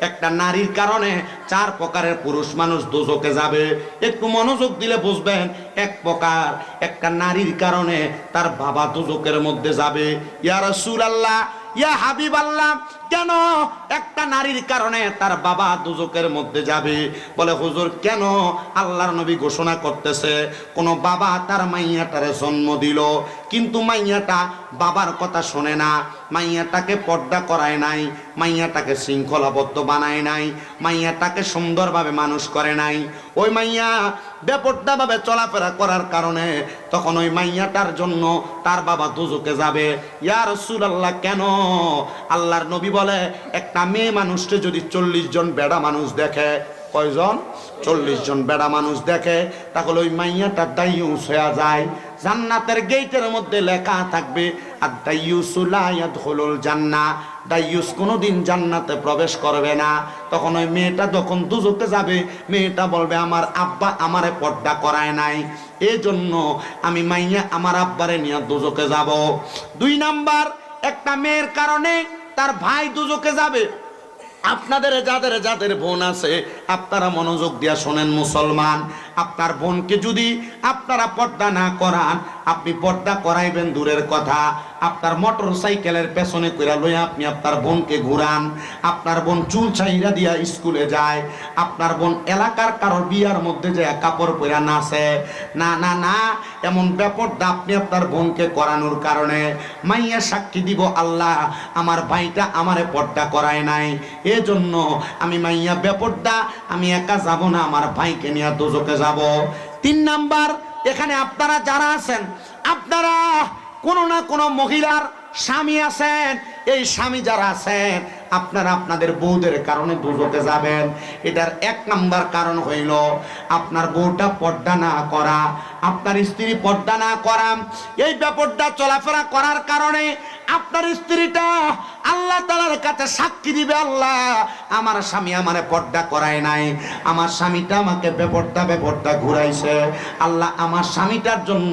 একটা নারীর কারণে 4 প্রকারের পুরুষ মানুষ দোজখে যাবে। একটু মনোযোগ দিলে বুঝবেন। এক প্রকার, একটা নারীর কারণে তার বাবা দোজখের মধ্যে যাবে। ইয়া রাসূলুল্লাহ, ইয়া হাবিবাল্লাহ, কেন একটা নারীর কারণে তার বাবা দোজখের মধ্যে যাবে? বলে হুজুর কেন? আল্লাহর নবী ঘোষণা করতেছে, কোন বাবা তার মাইয়াটারে জন্ম দিল, কিন্তু মাইয়াটা বাবার কথা শোনে না, মাইয়াটাকে পর্দা করায় নাই, মাইয়াটাকে শৃঙ্খলাবদ্ধ বানায় নাই, মাইয়াটাকে সুন্দরভাবে মানুষ করে নাই, ওই মাইয়া বেপর্দাভাবে চলাফেরা করার কারণে তখন ওই মাইয়াটার জন্য তার বাবা দোজখে যাবে। ইয়া রাসূলুল্লাহ কেন? আল্লাহর নবী বলে, একটা মেয়ে মানুষকে যদি 40 জন বেড়া মানুষ দেখে, কয়জন? 40 জন বেড়া মানুষ দেখে, তাহলে ওই মাইয়াটা দাইয়ুস হয়ে যায়। জান্নাতের গেটের মধ্যে লেখা থাকবে, আদ-দাইয়ুসু লা ইয়াদখুলুল জান্নাহ, দাইয়ুস কোনোদিন জান্নাতে প্রবেশ করবে না। তখন ওই মেয়েটা যখন দোজখে যাবে, মেয়েটা বলবে, আমার আব্বা আমারে পর্দা করায় নাই, এই জন্য আমি মাইয়া আমার আব্বারে নিয়ে দোজখে যাব। 2 নাম্বার, একটা মেয়ের কারণে তার ভাই দোজখে যাবে। আপনাদের যাদের যাদের বোন আছে, আপনারা মনোযোগ দিয়া শোনেন মুসলমান। আপনার বোনকে যদি আপনারা পর্দা না করান, আপনি পর্দা করাইবেন দূরের কথা, আপনার মোটর সাইকেলের পেছনে কইরা লইয়া আপনি আপনার বোনকে ঘুরান, আপনার বোন চুল ছাইরা দিয়া স্কুলে যায়, আপনার বোন এলাকার কারোর বিয়ার মধ্যে যায় কাপড় পরা নাচে, না না না, এমন বেপর্দা আপনি আপনার বোনকে করানোর কারণে মাইয়া সাক্ষী দিব, আল্লাহ আমার ভাইটা আমারে পর্দা করায় নাই, এজন্য আমি মাইয়া বেপর্দা, আমি একা যাব না, আমার ভাইকে নিয়ে দোজখে যাব। 3 নাম্বার, এখানে আপনারা যারা আছেন, আপনারা কোনো না কোনো মহিলার স্বামী আছেন, এই স্বামী যারা আছেন, আপনারা আপনাদের বউদের কারণে দোজখে যাবেন। এটার 1 নাম্বার কারণ হইল আপনার বউটা পর্দা না করা, আপনার স্ত্রী পর্দা না করা, এই বেপর্দা চলাফেরা করার কারণে আপনার স্ত্রীটা আল্লাহ তাআলার কাছে সাক্ষী দিবে, আল্লাহ আমার স্বামী আমারে পর্দা করায় নাই, আমার স্বামীটা আমাকে বেপর্দা ঘুরাইছে, আল্লাহ আমার স্বামীটার জন্য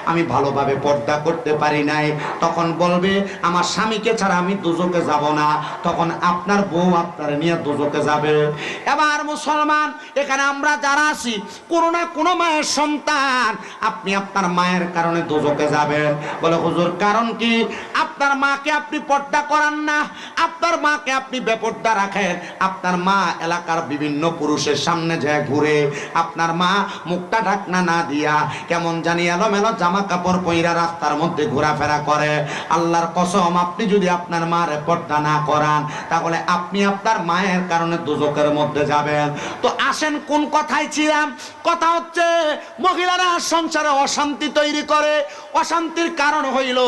আমি ভালোভাবে পর্দা করতে পারি নাই। তখন বলবে, আমার স্বামীকে ছাড়া আমি দোজখে যাব না, তখন আপনার বউ আপনার নিয়ে দোজখে যাবে। এবার মুসলমান, এখানে আমরা যারা আছি, কোনো না কোনো মায়ের সন্তান, আপনি আপনার মায়ের কারণে দোজখে যাবেন। বলে হুজুর কারণ কি? আপনার মাকে আপনি পর্দা করান না, আপনার মাকে আপনি বেপর্দা রাখেন, আপনার মা এলাকার বিভিন্ন পুরুষের সামনে যায় ঘুরে, আপনার মা মুখটা ঢাকনা না দিয়া কেমন জানি এলোমেলো জামা কাপড় পইরা রাস্তার মধ্যে ঘোরাফেরা করে। আল্লাহর কসম, আপনি যদি আপনার মার পর্দা না করান, তাহলে আপনি আপনার মায়ের কারণে দোজখের মধ্যে যাবেন। তো আসেন কোন কথায় ছিলাম? কথা হচ্ছে মহিলারা সংসারে অশান্তি তৈরি করে। অশান্তির কারণ হইল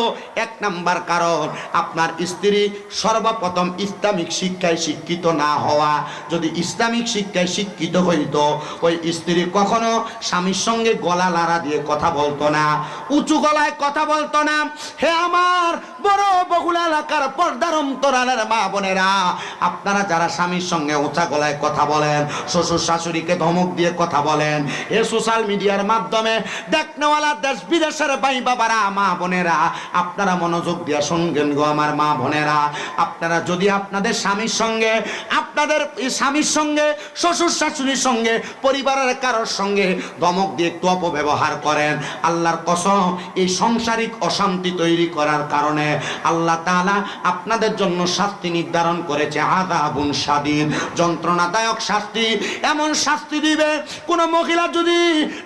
1 নাম্বার কারণ, আপনার স্ত্রী সর্বপ্রথম ইসলামিক শিক্ষায় শিক্ষিত না হওয়া। যদি ইসলামিক শিক্ষায় শিক্ষিত হইত, ওই স্ত্রী কখনো স্বামীর সঙ্গে গলা লাড়া দিয়ে কথা বলতো না, উঁচু গলায় কথা বলতো না। হে আমার বড় বহুল এলাকার পর্দার অন্তরালের মা বোনেরা, আপনারা যারা স্বামীর সঙ্গে উঁচা গলায় কথা বলেন, শ্বশুর শাশুড়িকে ধমক দিয়ে কথা বলেন, এ সোশ্যাল মিডিয়ার মাধ্যমে দেখনেওয়ালা দেশ বিদেশের ভাই বাবারা, মা বোনেরা, আপনারা মনোযোগ দিয়ে শুনবেন গো আমার মা বোনেরা। আপনারা যদি আপনাদের স্বামীর সঙ্গে, আপনাদের স্বামীর সঙ্গে, শ্বশুর শাশুড়ির সঙ্গে, পরিবারের কারোর সঙ্গে ধমক দিয়ে একটু অপব্যবহার করেন, আল্লাহর কসম এই সাংসারিক অশান্তি তৈরি করার কারণে আল্লাহ তাআলা আপনাদের জন্য শাস্তি নির্ধারণ করেছে, আযাবুন শাদীদ, যন্ত্রণাদায়ক শাস্তি। এমন শাস্তি দিবে, কোন মহিলা যদি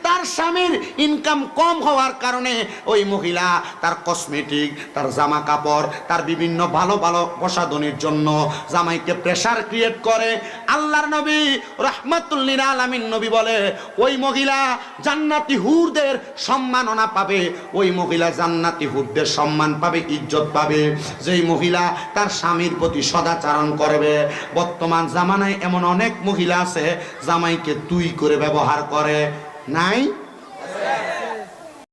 তার স্বামীর ইনকাম কম হওয়ার কারণে ওই মহিলা তার কসমেটিক, তার জামা কাপড়, তার বিভিন্ন ভালো ভালো প্রসাধনীর জন্য জামাইকে প্রেসার ক্রিয়েট করে, আল্লাহর নবী রাহমাতুল লিল আলামিন নবী বলে, ওই মহিলা জান্নাতি হুরদের সম্মাননা পাবে, ওই মহিলা জান্নাতি হুরদের সম্মান পাবে, ইজ্জত পাবে, যেই মহিলা তার স্বামীর প্রতি সদাচরণ করবে। বর্তমান জামানায় এমন অনেক মহিলা আছে জামাইকে তুই করে ব্যবহার করে, নাই?